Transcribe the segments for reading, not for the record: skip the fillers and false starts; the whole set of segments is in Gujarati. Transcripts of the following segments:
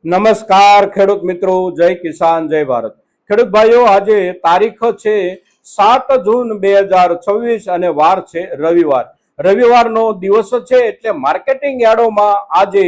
નમસ્કાર ખેડૂત મિત્રો, જય કિસાન જય ભારત। ખેડૂત ભાઈઓ, આજે તારીખ છે 7 જૂન 2026 અને વાર છે રવિવાર। રવિવારનો દિવસ છે એટલે માર્કેટિંગ યાર્ડોમાં આજે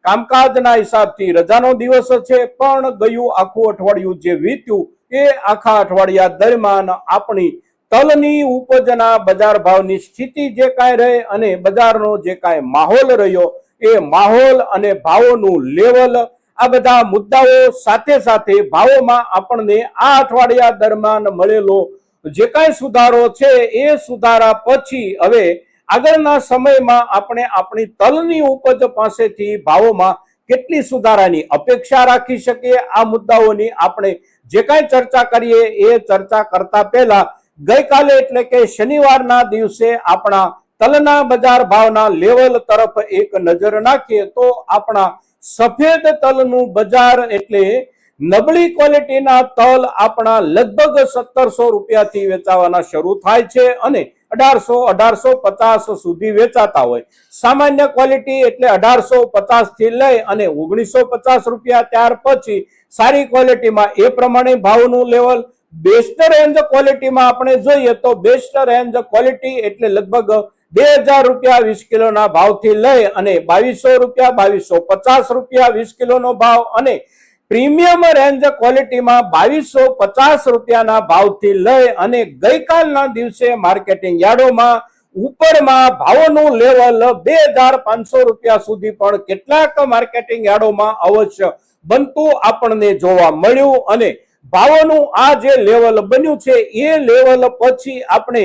કામકાજના હિસાબથી રજાનો દિવસ છે, પણ ગયું આખું અઠવાડિયું જે વીત્યું એ આખા અઠવાડિયા દરમિયાન આપણી તલની ઉપજના બજાર ભાવની સ્થિતિ જે કાંઈ રહે અને બજારનો જે કાંઈ માહોલ રહ્યો એ માહોલ અને ભાવોનું લેવલ, આ બધા મુદ્દાઓ સાથે સાથે ભાવોમાં આપણને આ અઠવાડિયા દરમિયાન મળેલો જે કાંઈ સુધારો છે એ સુધારા પછી હવે આગળના સમયમાં આપણે આપણી તલની ઉપજ પાસેથી ભાવોમાં કેટલી સુધારાની અપેક્ષા રાખી શકીએ, આ મુદ્દાઓની આપણે જે કાંઈ ચર્ચા કરીએ એ ચર્ચા કરતા પહેલા ગઈકાલે એટલે કે શનિવારના દિવસે આપણા તલના બજાર ભાવના લેવલ તરફ એક નજર નાખીએ તો આપણા સફેદ તલનું બજાર એટલે નબળી ક્વોલિટીના તલ આપણા લગભગ 1700 રૂપિયાથી વેચાવાના શરૂ થાય છે અને 1800-1850 સુધી વેચાતા હોય। સામાન્ય ક્વોલિટી એટલે 1850 થી લઈ અને 1950 રૂપિયા, ત્યાર પછી સારી ક્વોલિટીમાં એ પ્રમાણે ભાવનું લેવલ। બેસ્ટ રેન્જ ક્વોલિટીમાં આપણે જોઈએ તો બેસ્ટ રેન્જ ક્વોલિટી એટલે લગભગ 2000 રૂપિયા 20 કિલોના ભાવથી લઈ અને 2200 રૂપિયા 2250 રૂપિયા 20 કિલોનો ભાવ અને પ્રીમિયમ રેન્જ ક્વોલિટીમાં 2250 રૂપિયાના ભાવથી લઈ અને ગઈકાલના દિવસે માર્કેટિંગ યાર્ડોમાં ઉપરમાં ભાવોનું લેવલ 2500 રૂપિયા સુધી પણ કેટલાક માર્કેટિંગ યાર્ડોમાં અવશ્ય બનતું આપણને જોવા મળ્યું અને ભાવોનું આ જે લેવલ બન્યું છે એ લેવલ પછી આપણે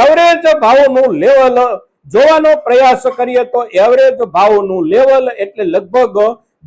એવરેજ ભાવોનું લેવલ જોવાનો પ્રયાસ કરીએ તો એવરેજ ભાવોનું લેવલ એટલે લગભગ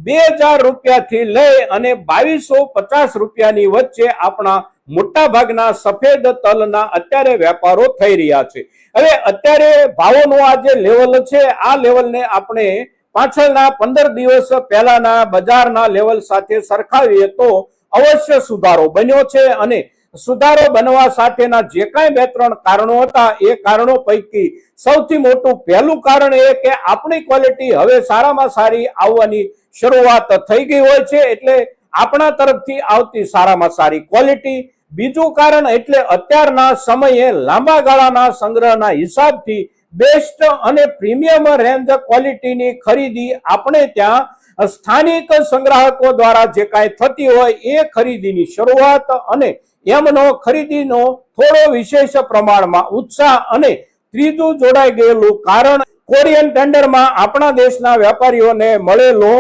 2000 રૂપિયાથી લઈ અને 2250 રૂપિયાની વચ્ચે આપણા મોટા ભાગના સફેદ તલના અત્યારે વેપારો થઈ રહ્યા છે। હવે અત્યારે ભાવોનું આ જે લેવલ છે આ લેવલને આપણે પાછળના 15 દિવસ પહેલાના બજારના લેવલ સાથે સરખાવીએ તો અવશ્ય સુધારો બન્યો છે અને સુધારો બનવા સાથેના જે કાંઈ 2-3 કારણો હતા એ કારણો પૈકી સૌથી મોટું પહેલું કારણ એ કે આપણી ક્વોલિટી હવે સારામાં સારી આવવાની શરૂઆત થઈ ગઈ હોય છે, એટલે આપણા તરફથી આવતી સારામાં સારી ક્વોલિટી। બીજું કારણ એટલે અત્યારના સમયે લાંબા ગાળાના સંગ્રહના હિસાબથી બેસ્ટ અને પ્રીમિયમ રેન્જ ક્વોલિટીની ખરીદી આપણે ત્યાં સ્થાનિક સંગ્રાહકો દ્વારા જે કાંઈ થતી હોય એ ખરીદીની શરૂઆત અને એમનો ખરીદીનો થોડો વિશેષ પ્રમાણમાં ઉત્સાહ અને ત્રીજું જોડાઈ ગયેલું કારણ કોરિયન ટેન્ડરમાં આપણા દેશના વેપારીઓને મળેલો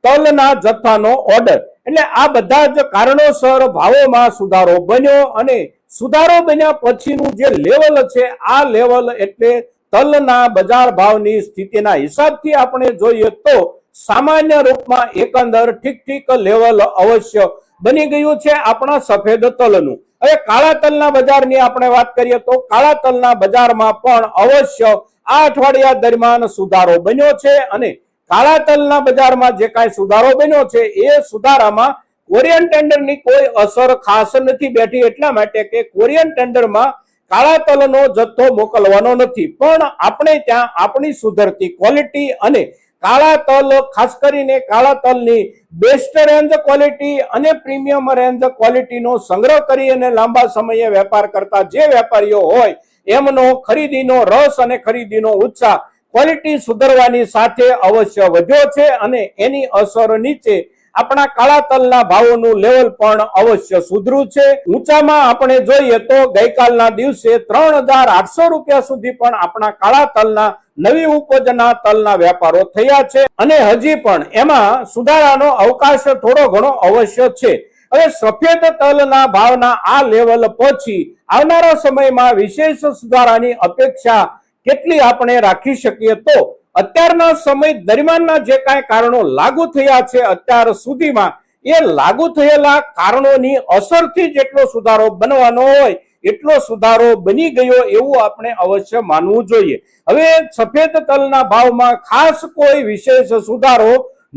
તલના જથ્થાનો ઓર્ડર। એટલે આ બધા જ કારણોસર ભાવોમાં સુધારો બન્યો અને સુધારો બન્યા પછીનું જે લેવલ છે આ લેવલ એટલે તલના બજાર ભાવની સ્થિતિના હિસાબથી આપણે જોઈએ તો સામાન્ય રૂપમાં એકંદર ઠીક લેવલ અવશ્ય બની ગયું છે આપણા સફેદ તલનું। હવે કાળા તલના બજારની આપણે વાત કરીએ તો કાળા તલના બજારમાં પણ અવશ્ય આ અઠવાડિયા દરમિયાન સુધારો બન્યો છે અને કાળા તલના બજારમાં જે કાંઈ સુધારો બન્યો છે એ સુધારામાં કોરિયન ટેન્ડરની કોઈ અસર ખાસ નથી બેઠી, એટલા માટે કે કોરિયન ટેન્ડરમાં કાળા તલનો જથ્થો મોકલવાનો નથી, પણ આપણે ત્યાં આપણી સુધરતી ક્વોલિટી અને કાળા તલ ખાસ કરીને કાળા તલની બેસ્ટ રેન્જ ક્વોલિટી અને પ્રીમિયમ રેન્જ ક્વોલિટીનો સંગ્રહ કરી અને લાંબા સમયે વેપાર કરતા જે વેપારીઓ હોય એમનો ખરીદીનો રસ અને ખરીદીનો ઉત્સાહ ક્વોલિટી સુધરવાની સાથે અવશ્ય વધ્યો છે અને એની અસર નીચે આપણા કાળા તલના ભાવોનું લેવલ પણ અવશ્ય સુધર્યું છે। ઊંચામાં આપણે જોઈએ તો ગઈકાલના દિવસે 3800 રૂપિયા સુધી પણ આપણા કાળા તલના નવી ઉપજના તલના વેપારો થયા છે અને હજી પણ એમાં સુધારાનો અવકાશ થોડો ઘણો અવશ્ય છે। હવે સફેદ તલના ભાવના આ લેવલ પછી આવનારા સમયમાં વિશેષ સુધારાની અપેક્ષા કેટલી આપણે રાખી શકીએ તો અત્યારના સમય દરમિયાનના જે કાંઈ કારણો લાગુ થયા છે અત્યાર સુધીમાં એ લાગુ થયેલા કારણોની અસરથી જેટલો સુધારો બનવાનો હોય એટલો સુધારો બની ગયો એવું આપણે અવશ્ય માનવું જોઈએ। હવે સફેદ તલના ભાવમાં ખાસ કોઈ વિશેષ સુધારો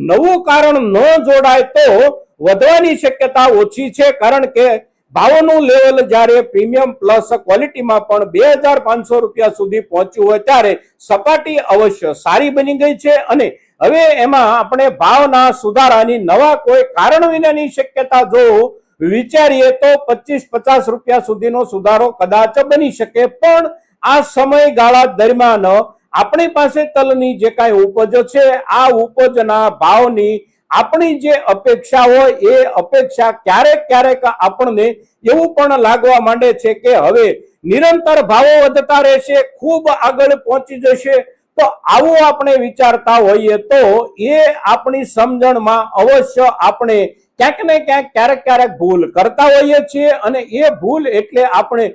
નવું કારણ ન જોડાય તો વધવાની શક્યતા ઓછી છે, કારણ કે ભાવોનું લેવલ જ્યારે પ્રીમિયમ પ્લસ ક્વોલિટીમાં પણ 2500 રૂપિયા સુધી પહોંચ્યું હોય ત્યારે સપાટી અવશ્ય સારી બની ગઈ છે અને હવે એમાં આપણે ભાવના સુધારાની નવા કોઈ કારણ વિનાની શક્યતા જો વિચારીએ તો 25-50 રૂપિયા સુધીનો સુધારો કદાચ બની શકે, પણ આ સમયગાળા દરમિયાન આપણી પાસે તલની જે કાંઈ ઉપજ છે આ ઉપજના ભાવની આપણી જે અપેક્ષા હોય એ અપેક્ષા ક્યારેક ક્યારેક આપણને એવું પણ લાગવા માંડે છે કે હવે નિરંતર ભાવો વધતા રહેશે, ખૂબ આગળ પહોંચી જશે. તો આવું આપણે વિચારતા હોઈએ તો એ આપણી સમજણમાં અવશ્ય આપણે ક્યાંક ને ક્યાંક ક્યારેક ક્યારેક ભૂલ કરતા હોઈએ છીએ, અને એ ભૂલ એટલે આપણે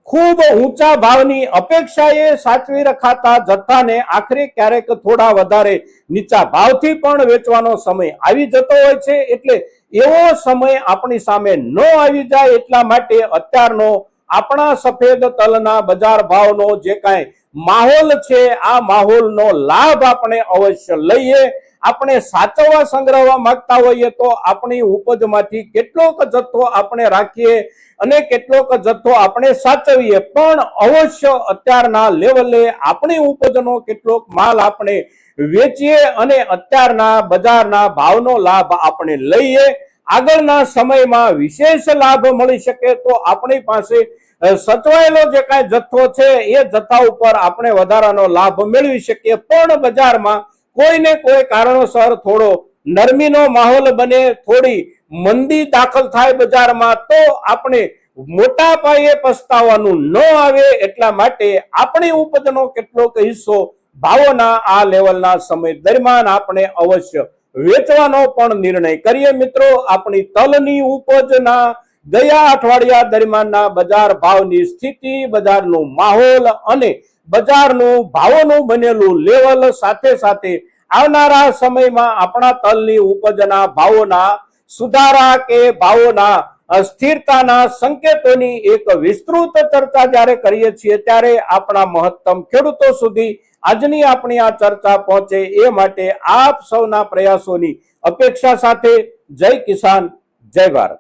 ખૂબ ઊંચા ભાવની અપેક્ષાએ સાચવી રખાતા જથ્થાને આખરે ક્યારેક થોડા વધારે નીચા ભાવથી પણ વેચવાનો સમય આવી જતો હોય છે. એટલે એવો સમય આપણી સામે ન આવી જાય એટલા માટે અત્યારનો આપણા સફેદ તલના બજાર ભાવનો જે કાંઈ માહોલ છે આ માહોલનો લાભ આપણે અવશ્ય લઈએ. આપણે સાચવવા સંગ્રહવા માંગતા હોઈએ તો આપણી ઉપજમાંથી કેટલોક જથ્થો આપણે રાખીએ અને કેટલોક જથ્થો આપણે સાચવીએ, પણ અવશ્ય અત્યારના લેવલે આપણી ઉપજનો કેટલોક માલ આપણે વેચીએ અને અત્યારના બજારના ભાવનો લાભ આપણે લઈએ. આગળના સમયમાં વિશેષ લાભ મળી શકે તો આપણી પાસે સચવાયેલો જે કાંઈ જથ્થો છે એ જથ્થા ઉપર આપણે વધારાનો લાભ મેળવી શકીએ, પણ બજારમાં કોઈને કોઈ કારણોસર થોડો નરમીનો માહોલ બને, થોડી મંદી દાખલ થાય બજારમાં, તો આપણે મોટા પાયે પસ્તાવાનું ન આવે એટલા માટે આપણી ઉપજનો કેટલોક હિસ્સો ભાવોના આ લેવલના સમય દરમિયાન આપણે અવશ્ય વેચવાનો પણ નિર્ણય કરીએ. મિત્રો, આપણી તલની ઉપજના ગયા અઠવાડિયા દરમિયાનના બજાર ભાવની સ્થિતિ, બજારનો માહોલ અને બજારનું ભાવોનું બનેલું લેવલ, સાથે સાથે આવનારા સમયમાં આપણા તલની ઉપજના ભાવોના સુધારા કે ભાવોના સ્થિરતાના સંકેતોની એક વિસ્તૃત ચર્ચા જ્યારે કરીએ છીએ ત્યારે આપણા મહત્તમ ખેડૂતો સુધી આજની આપણી આ ચર્ચા પહોંચે એ માટે આપ સૌના પ્રયાસોની અપેક્ષા સાથે જય કિસાન, જય ભારત.